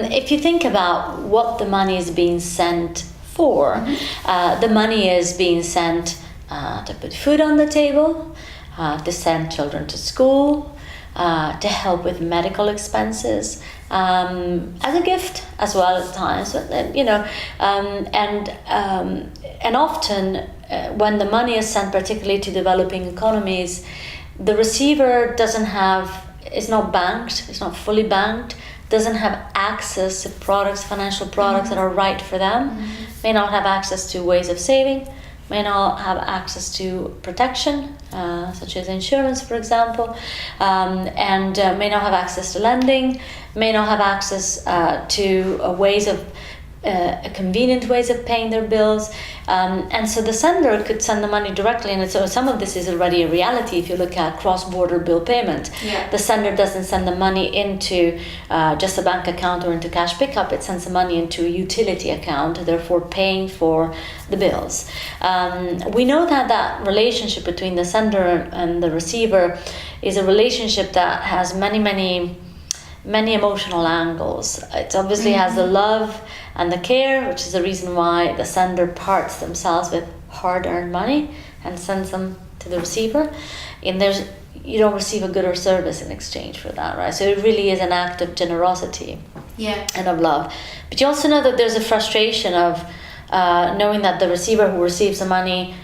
If you think about what the money is being sent for, the money is being sent to put food on the table, to send children to school, to help with medical expenses, as a gift as well at times, and often when the money is sent, particularly to developing economies, the receiver is not banked, it's not fully banked, doesn't have access to financial products that are right for them, may not have access to ways of saving, may not have access to protection, such as insurance, for example, and may not have access to lending, may not have access to convenient ways of paying their bills, and so the sender could send the money directly, and so some of this is already a reality. If you look at cross-border bill payment, the sender doesn't send the money into just a bank account or into cash pickup, it sends the money into a utility account, therefore paying for the bills. We know that relationship between the sender and the receiver is a relationship that has many emotional angles. It obviously has the love and the care, which is the reason why the sender parts themselves with hard-earned money and sends them to the receiver. And you don't receive a good or service in exchange for that, right? So it really is an act of generosity and of love. But you also know that there's a frustration of knowing that the receiver who receives the money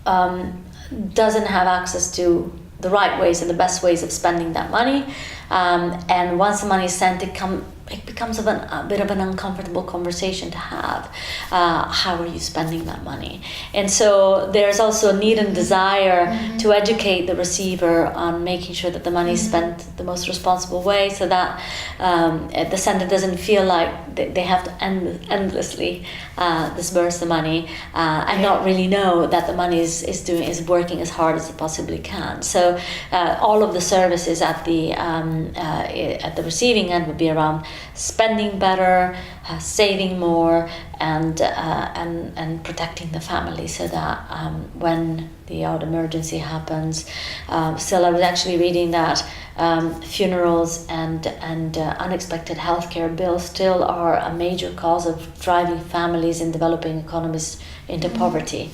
doesn't have access to the right ways and the best ways of spending that money, and once the money is sent, it becomes a bit of an uncomfortable conversation to have. How are you spending that money? And so there's also a need and desire to educate the receiver on making sure that the money is spent the most responsible way, so that the sender doesn't feel like they have to endlessly disburse the money and not really know that the money is working as hard as it possibly can. So all of the services at the receiving end would be around spending better, saving more, and protecting the family, so that when the odd emergency happens. Still, I was actually reading that funerals and unexpected healthcare bills still are a major cause of driving families in developing economies into poverty,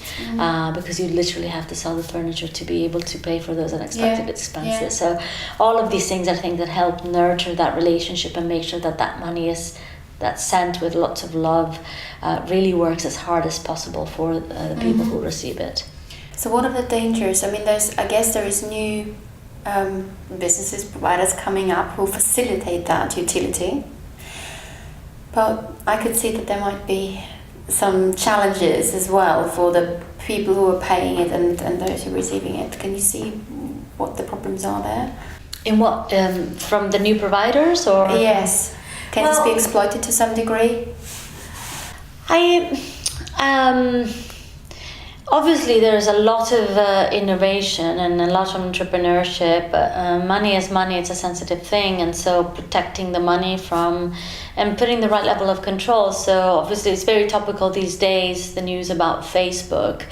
because you literally have to sell the furniture to be able to pay for those unexpected expenses. So all of these things are things that help nurture that relationship and make sure that money that's sent with lots of love really works as hard as possible for the people who receive it. So what are the dangers? I mean, there is new businesses, providers coming up who facilitate that utility, but I could see that there might be some challenges as well for the people who are paying it and those who are receiving it. Can you see what the problems are there? In what, from the new providers, or? Yes. Can this be exploited to some degree? Obviously, there's a lot of innovation and a lot of entrepreneurship. Money is money, it's a sensitive thing, and so protecting the money and putting the right level of control. So obviously it's very topical these days, the news about Facebook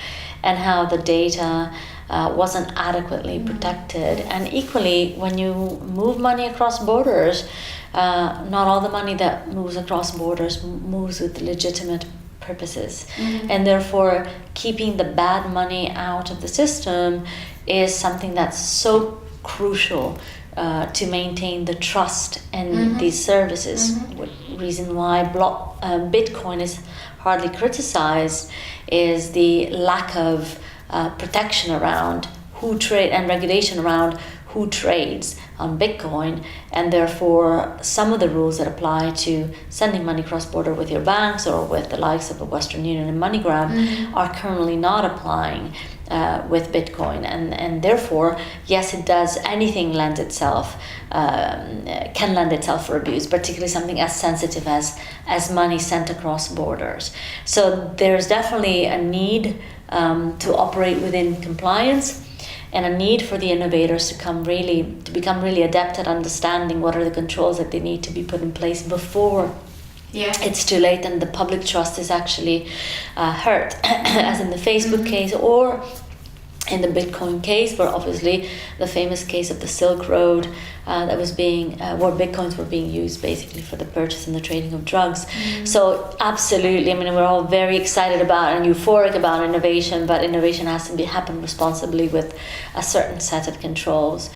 and how the data wasn't adequately protected. And equally, when you move money across borders, not all the money that moves across borders moves with legitimate purposes, and therefore keeping the bad money out of the system is something that's so crucial to maintain the trust in these services. Reason why Bitcoin is hardly criticized is the lack of protection around who trade and regulation around who trades on Bitcoin, and therefore some of the rules that apply to sending money cross-border with your banks or with the likes of the Western Union and MoneyGram are currently not applying with Bitcoin, and therefore, yes, it does. Anything can lend itself for abuse, particularly something as sensitive as money sent across borders. So there's definitely a need to operate within compliance, and a need for the innovators to become really adept at understanding what are the controls that they need to be put in place before it's too late and the public trust is actually hurt, as in the Facebook case, or in the Bitcoin case, but obviously the famous case of the Silk Road that was being, where Bitcoins were being used basically for the purchase and the trading of drugs. So absolutely, I mean, we're all very excited about and euphoric about innovation, but innovation has to happen responsibly with a certain set of controls.